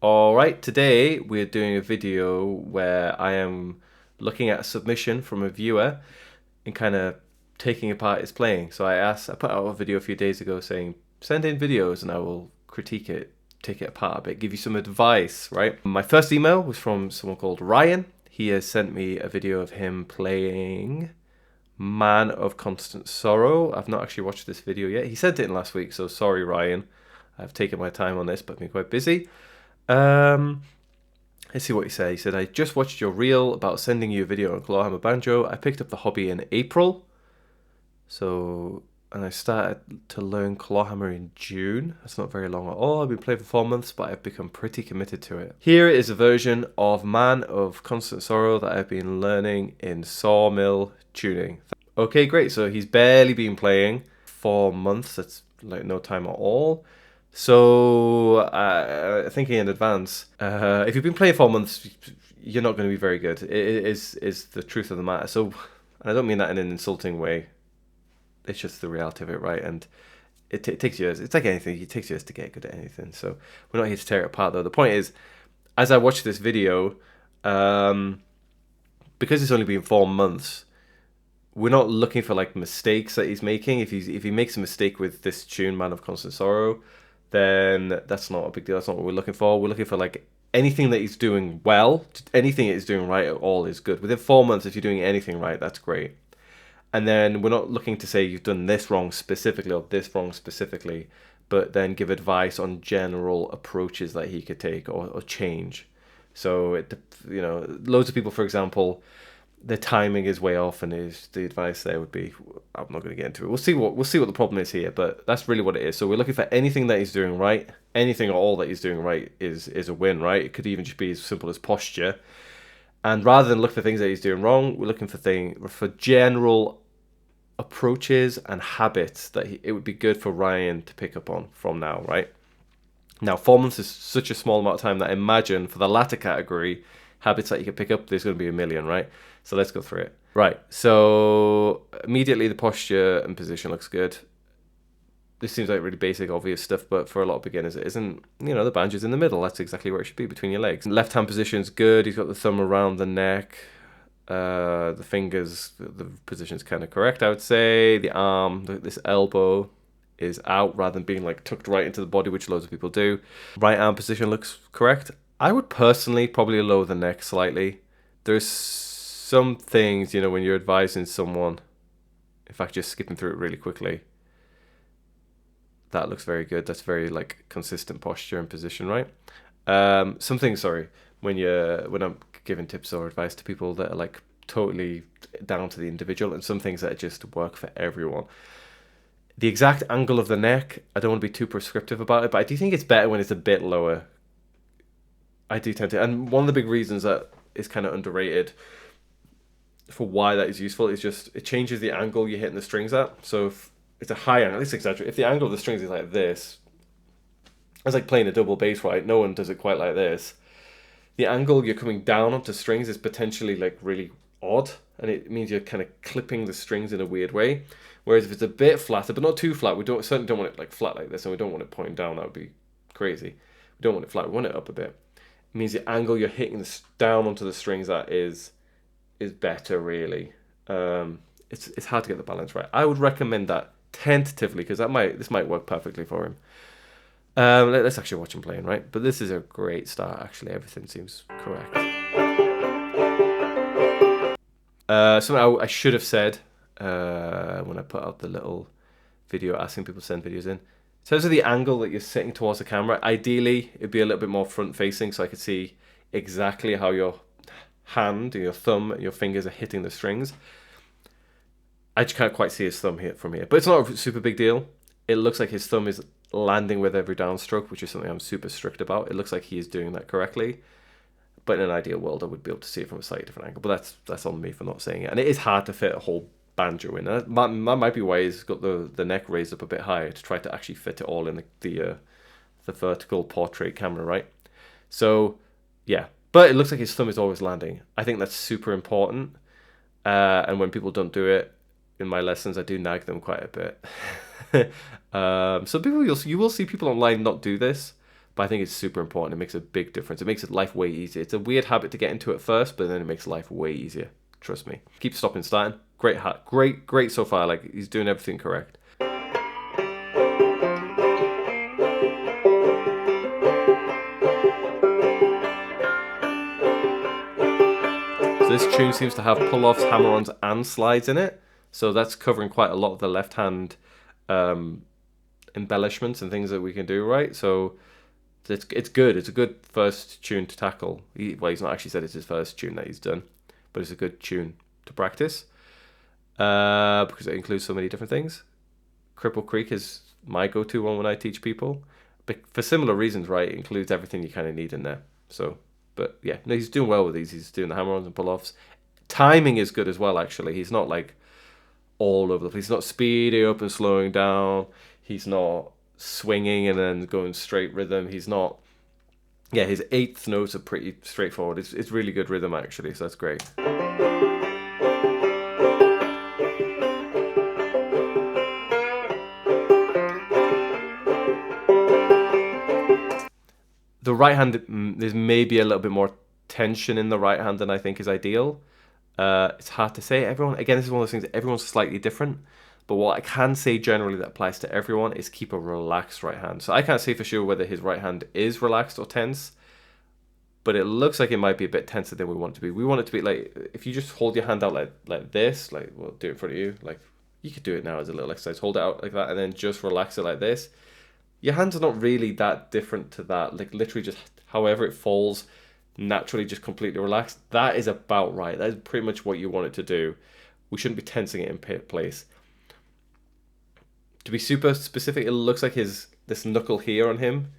Alright, today we're doing a video where I am looking at a submission from a viewer and kind of taking apart his playing. So I put out a video a few days ago saying, send in videos and I will critique it, take it apart a bit, give you some advice, right? My first email was from someone called Ryan. He has sent me a video of him playing Man of Constant Sorrow. I've not actually watched this video yet. He sent it in last week, so sorry, Ryan. I've taken my time on this, but I've been quite busy. Um, let's see what he said. He said, I just watched your reel about sending you a video on Clawhammer Banjo. I picked up the hobby in April. And I started to learn Clawhammer in June. That's not very long at all. I've been playing for 4 months, but I've become pretty committed to it. Here is a version of Man of Constant Sorrow that I've been learning in Sawmill tuning. Okay, great. So he's barely been playing 4 months. That's like no time at all. So, thinking in advance, if you've been playing 4 months, you're not going to be very good. It is the truth of the matter. So, and I don't mean that in an insulting way. It's just the reality of it, right? And it takes years. It's like anything. It takes years to get good at anything. So we're not here to tear it apart, though. The point is, as I watched this video, because it's only been 4 months, we're not looking for like mistakes that he's making. If he makes a mistake with this tune, Man of Constant Sorrow, then that's not a big deal. That's not what we're looking for. We're looking for like anything that he's doing well, anything that he's doing right at all is good. Within 4 months, if you're doing anything right, that's great. And then we're not looking to say you've done this wrong specifically or this wrong specifically, but then give advice on general approaches that he could take or change. So, loads of people, for example, the timing is way off, and the advice there would be, I'm not going to get into it. We'll see what the problem is here, but that's really what it is. So we're looking for anything that he's doing right. Anything at all that he's doing right is a win, right? It could even just be as simple as posture. And rather than look for things that he's doing wrong, we're looking for general approaches and habits that it would be good for Ryan to pick up on from now, right? Now, 4 months is such a small amount of time that I imagine for the latter category, habits that you can pick up, there's going to be a million, right? So let's go through it. Right, so immediately the posture and position looks good. This seems like really basic, obvious stuff, but for a lot of beginners, it isn't. The banjo's in the middle. That's exactly where it should be, between your legs. Left hand position's good. He's got the thumb around the neck. The fingers, the position's kind of correct, I would say. The arm, this elbow is out rather than being like tucked right into the body, which loads of people do. Right arm position looks correct. I would personally probably lower the neck slightly. There's some things, when you're advising someone, in fact, just skipping through it really quickly, that looks very good. That's very like consistent posture and position, right? Some things, sorry, when I'm giving tips or advice to people that are like totally down to the individual, and some things that just work for everyone. The exact angle of the neck, I don't want to be too prescriptive about it, but I do think it's better when it's a bit lower. I do tend to, and one of the big reasons that is kind of underrated for why that is useful is just it changes the angle you're hitting the strings at. So if it's a high angle, let's exaggerate. If the angle of the strings is like this, it's like playing a double bass, right? No one does it quite like this. The angle you're coming down onto strings is potentially like really odd, and it means you're kind of clipping the strings in a weird way. Whereas if it's a bit flatter, but not too flat, certainly don't want it like flat like this, and we don't want it pointing down. That would be crazy. We don't want it flat. We want it up a bit. It means the angle you're hitting this down onto the strings at is better, really. It's hard to get the balance right. I would recommend that tentatively, because this might work perfectly for him. Let's actually watch him playing, right? But this is a great start, actually. Everything seems correct. Something I should have said when I put out the little video asking people to send videos in. In terms of the angle that you're sitting towards the camera, ideally, it'd be a little bit more front-facing so I could see exactly how your hand, your thumb, and your fingers are hitting the strings. I just can't quite see his thumb here from here. But it's not a super big deal. It looks like his thumb is landing with every downstroke, which is something I'm super strict about. It looks like he is doing that correctly. But in an ideal world, I would be able to see it from a slightly different angle. But that's on me for not saying it. And it is hard to fit a whole banjo in. And that might be why he's got the neck raised up a bit higher, to try to actually fit it all in the vertical portrait camera, right? So, yeah. But it looks like his thumb is always landing. I think that's super important. And when people don't do it, in my lessons, I do nag them quite a bit. Some people, you will see people online not do this, But I think it's super important. It makes a big difference. It makes life way easier. It's a weird habit to get into at first, but then it makes life way easier. Trust me. Keep stopping starting. Great hat. Great so far. Like, he's doing everything correct. So this tune seems to have pull-offs, hammer-ons, and slides in it. So that's covering quite a lot of the left-hand embellishments and things that we can do, right? So it's good. It's a good first tune to tackle. Well, he's not actually said it's his first tune that he's done, but it's a good tune to practice because it includes so many different things. Cripple Creek is my go-to one when I teach people, but for similar reasons, right? It includes everything you kind of need in there. So, but yeah, no, he's doing well with these. He's doing the hammer-ons and pull-offs. Timing is good as well, actually. He's not like all over the place. He's not speeding up and slowing down. He's not swinging and then going straight rhythm. He's not. Yeah, his eighth notes are pretty straightforward. It's really good rhythm, actually, so that's great. The right hand, there's maybe a little bit more tension in the right hand than I think is ideal. It's hard to say. Everyone, again, this is one of those things, everyone's slightly different. But what I can say generally that applies to everyone is keep a relaxed right hand. So I can't say for sure whether his right hand is relaxed or tense, but it looks like it might be a bit tenser than we want it to be. We want it to be like, if you just hold your hand out like this, like, well, do it in front of you. Like, you could do it now as a little exercise. Hold it out like that and then just relax it like this. Your hands are not really that different to that. Like, literally just however it falls, naturally just completely relaxed. That is about right. That is pretty much what you want it to do. We shouldn't be tensing it in place. To be super specific, it looks like this knuckle here on him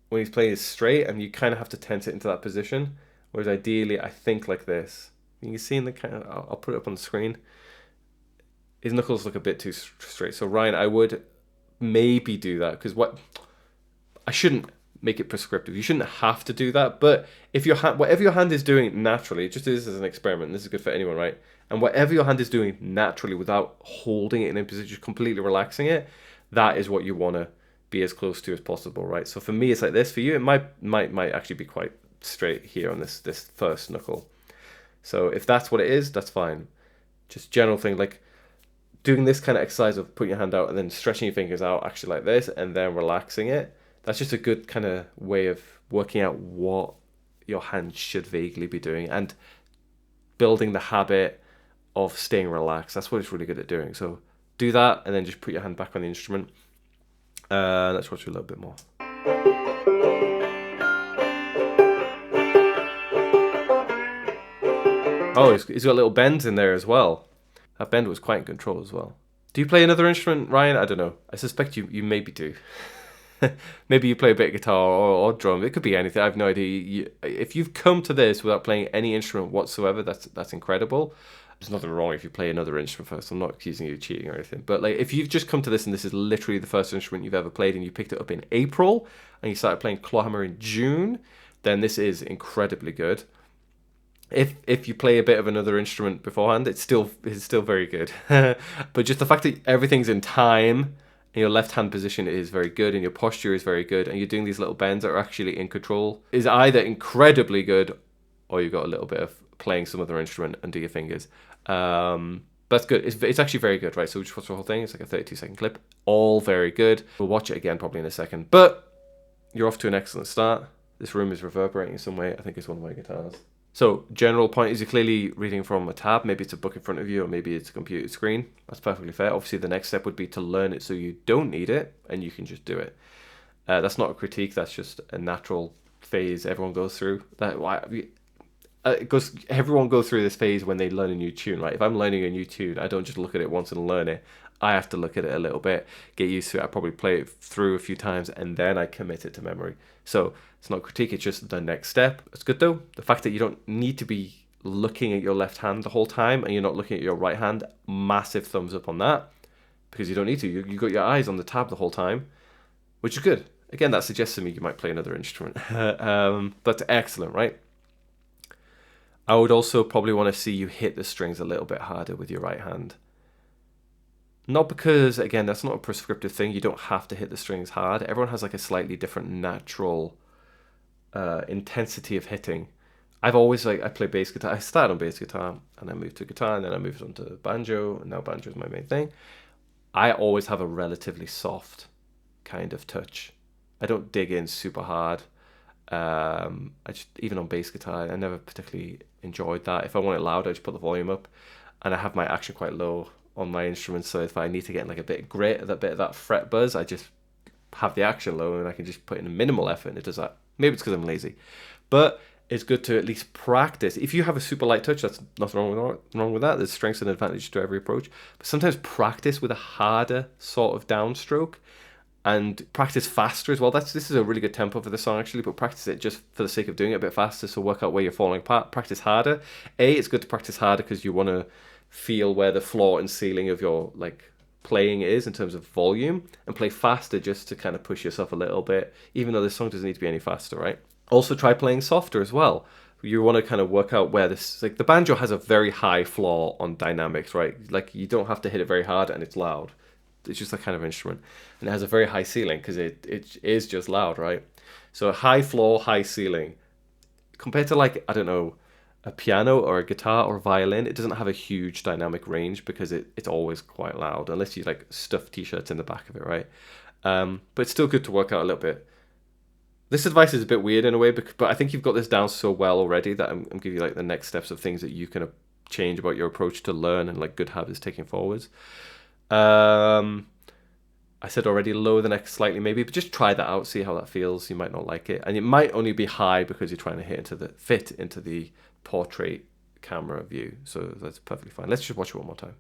when he's playing is straight, and you kind of have to tense it into that position. Whereas ideally, I think like this. You can see in the kind of, I'll put it up on the screen. His knuckles look a bit too straight. So Ryan, I would maybe do that because I shouldn't make it prescriptive. You shouldn't have to do that. But if whatever your hand is doing naturally, just this as an experiment. And this is good for anyone, right? And whatever your hand is doing naturally without holding it in a position, just completely relaxing it, that is what you want to be as close to as possible, right? So for me, it's like this. For you, it might actually be quite straight here on this first knuckle. So if that's what it is, that's fine. Just general thing, like doing this kind of exercise of putting your hand out and then stretching your fingers out actually like this and then relaxing it. That's just a good kind of way of working out what your hand should vaguely be doing and building the habit of staying relaxed. That's what it's really good at doing. So do that and then just put your hand back on the instrument. Let's watch a little bit more. Oh, he's got little bends in there as well. That bend was quite in control as well. Do you play another instrument, Ryan? I don't know. I suspect you maybe do. Maybe you play a bit of guitar or drum. It could be anything. I have no idea. If you've come to this without playing any instrument whatsoever, that's incredible. There's nothing wrong if you play another instrument first. I'm not accusing you of cheating or anything. But like, if you've just come to this and this is literally the first instrument you've ever played and you picked it up in April and you started playing Clawhammer in June, then this is incredibly good. If you play a bit of another instrument beforehand, it's still very good. But just the fact that everything's in time and your left hand position is very good and your posture is very good and you're doing these little bends that are actually in control is either incredibly good or you've got a little bit of playing some other instrument under your fingers. That's good. It's actually very good, right? So we just watch the whole thing. It's like a 32-second clip. All very good. We'll watch it again probably in a second. But you're off to an excellent start. This room is reverberating in some way. I think it's one of my guitars. So general point is you're clearly reading from a tab. Maybe it's a book in front of you or maybe it's a computer screen. That's perfectly fair. Obviously the next step would be to learn it so you don't need it and you can just do it. That's not a critique. That's just a natural phase everyone goes through. Everyone goes through this phase when they learn a new tune, right? If I'm learning a new tune, I don't just look at it once and learn it. I have to look at it a little bit, get used to it. I probably play it through a few times and then I commit it to memory. So it's not critique, it's just the next step. It's good though. The fact that you don't need to be looking at your left hand the whole time and you're not looking at your right hand, massive thumbs up on that because you don't need to. You got your eyes on the tab the whole time, which is good. Again, that suggests to me you might play another instrument. But excellent, right? I would also probably want to see you hit the strings a little bit harder with your right hand. Not because, again, that's not a prescriptive thing. You don't have to hit the strings hard. Everyone has like a slightly different natural intensity of hitting. I've always I play bass guitar. I started on bass guitar and I moved to guitar and then I moved on to banjo and now banjo is my main thing. I always have a relatively soft kind of touch. I don't dig in super hard. I just even on bass guitar, I never particularly enjoyed that. If I want it loud, I just put the volume up, and I have my action quite low on my instruments. So if I need to get like a bit of grit, that bit of that fret buzz, I just have the action low, and I can just put in a minimal effort, and it does that. Maybe it's because I'm lazy, but it's good to at least practice. If you have a super light touch, that's nothing wrong with that. There's strengths and advantages to every approach. But sometimes practice with a harder sort of downstroke and practice faster as well. This is a really good tempo for the song actually, but practice it just for the sake of doing it a bit faster. So work out where you're falling apart. Practice harder. It's good to practice harder because you want to feel where the floor and ceiling of your like playing is in terms of volume, and play faster just to kind of push yourself a little bit, even though this song doesn't need to be any faster, right? Also try playing softer as well. You want to kind of work out where this, like the banjo has a very high floor on dynamics, right? Like you don't have to hit it very hard and it's loud. It's just a kind of instrument, and it has a very high ceiling because it is just loud, right? So a high floor, high ceiling, compared to like I don't know, a piano or a guitar or a violin, it doesn't have a huge dynamic range because it's always quite loud unless you like stuff t-shirts in the back of it, right? But it's still good to work out a little bit. This advice is a bit weird in a way, but I think you've got this down so well already that I'm giving you like the next steps of things that you can change about your approach to learn and like good habits taking forwards. I said already lower the neck slightly maybe, but just try that out, see how that feels. You might not like it, and it might only be high because you're trying to fit into the portrait camera view. So that's perfectly fine. Let's just watch it one more time.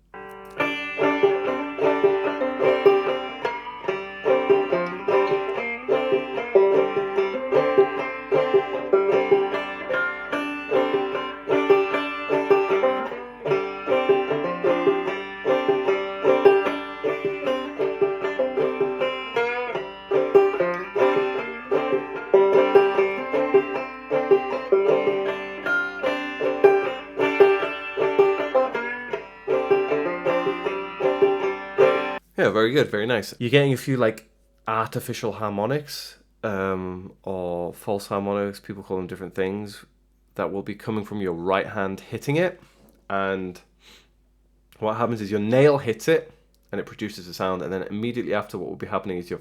Yeah, very good, very nice. You're getting a few like artificial harmonics, or false harmonics, people call them different things, that will be coming from your right hand hitting it. And what happens is your nail hits it and it produces a sound, and then immediately after what will be happening is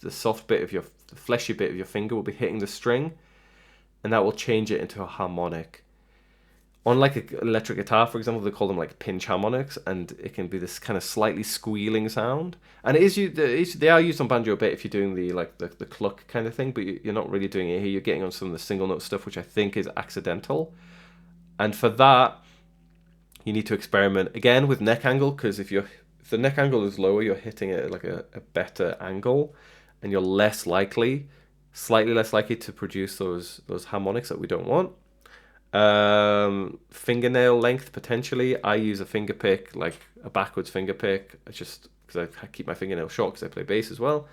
the soft bit of the fleshy bit of your finger will be hitting the string, and that will change it into a harmonic. On like an electric guitar, for example, they call them like pinch harmonics, and it can be this kind of slightly squealing sound. And they are used on banjo a bit if you're doing the cluck kind of thing, but you're not really doing it here. You're getting on some of the single note stuff, which I think is accidental. And for that, you need to experiment again with neck angle, because if the neck angle is lower, you're hitting it at like a better angle, and you're slightly less likely to produce those harmonics that we don't want. Fingernail length potentially. I use a finger pick, like a backwards finger pick. It's just because I keep my fingernail short because I play bass as well.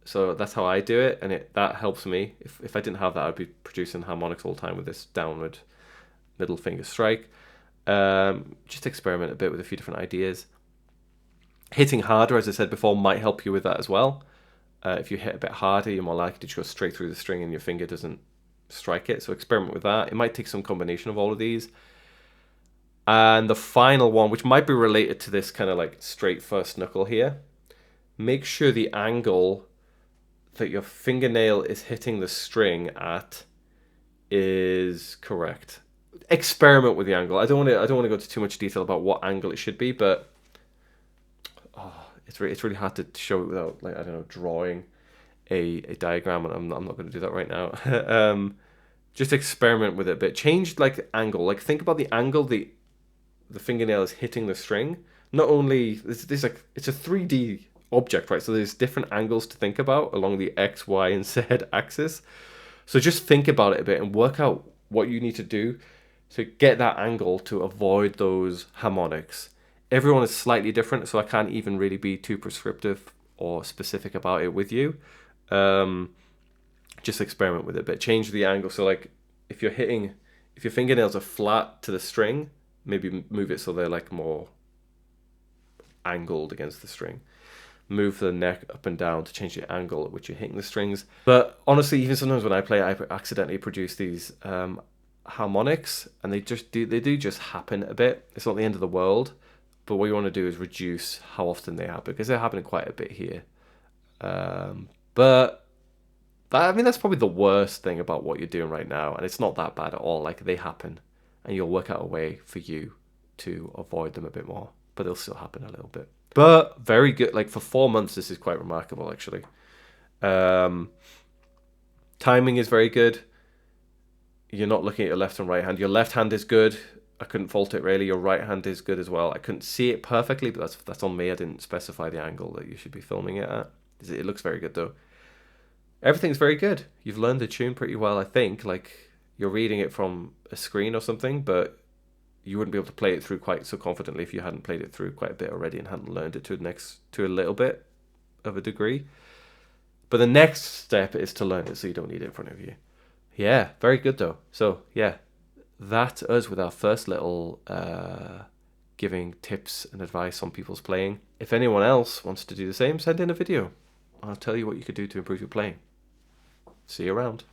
So that's how I do it, and that helps me. If I didn't have that, I'd be producing harmonics all the time with this downward middle finger strike. Just experiment a bit with a few different ideas. Hitting harder, as I said before, might help you with that as well. If you hit a bit harder, you're more likely to just go straight through the string and your finger doesn't strike it. So experiment with that. It might take some combination of all of these. And the final one, which might be related to this kind of like straight first knuckle here, make sure the angle that your fingernail is hitting the string at is correct. Experiment with the angle. I don't want to go into too much detail about what angle it should be, but it's really hard to show it without, like, I don't know, drawing a diagram, and I'm not going to do that right now. Just experiment with it a bit. Change like the angle. Like think about the angle the fingernail is hitting the string. Not only this like it's a 3D object, right? So there's different angles to think about along the X, Y, and Z axis. So just think about it a bit and work out what you need to do to get that angle to avoid those harmonics. Everyone is slightly different, so I can't even really be too prescriptive or specific about it with you. Just experiment with it a bit. Change the angle. So like if your fingernails are flat to the string, maybe move it so they're like more angled against the string. Move the neck up and down to change the angle at which you're hitting the strings. But honestly, even sometimes when I play, I accidentally produce these harmonics, and they do just happen a bit. It's not the end of the world, but what you want to do is reduce how often they happen, because they're happening quite a bit here. But I mean, that's probably the worst thing about what you're doing right now, and it's not that bad at all. Like, they happen, and you'll work out a way for you to avoid them a bit more, but they'll still happen a little bit. But very good. Like, for 4 months, this is quite remarkable, actually. Timing is very good. You're not looking at your left and right hand. Your left hand is good. I couldn't fault it, really. Your right hand is good as well. I couldn't see it perfectly, but that's on me. I didn't specify the angle that you should be filming it at. It looks very good, though. Everything's very good. You've learned the tune pretty well, I think. Like, you're reading it from a screen or something, but you wouldn't be able to play it through quite so confidently if you hadn't played it through quite a bit already and hadn't learned it to a little bit of a degree. But the next step is to learn it so you don't need it in front of you. Yeah, very good though. So yeah, that's us with our first little giving tips and advice on people's playing. If anyone else wants to do the same, send in a video. I'll tell you what you could do to improve your playing. See you around.